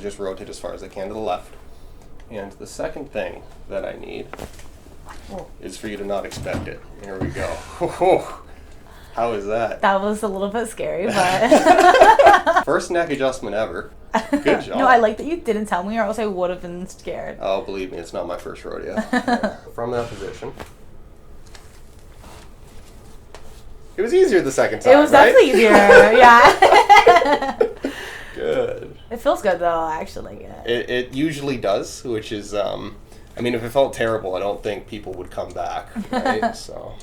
to just rotate as far as I can to the left. And the second thing that I need is for you to not expect it. Here we go. How is that? That was a little bit scary, but... First neck adjustment ever. Good job. No, I like that you didn't tell me or else I would have been scared. Oh, believe me, it's not my first rodeo. From that position. It was easier the second time, It was right? definitely easier, yeah. Good. It feels good, though. I actually like it. It usually does, which is, I mean, if it felt terrible, I don't think people would come back, right? So...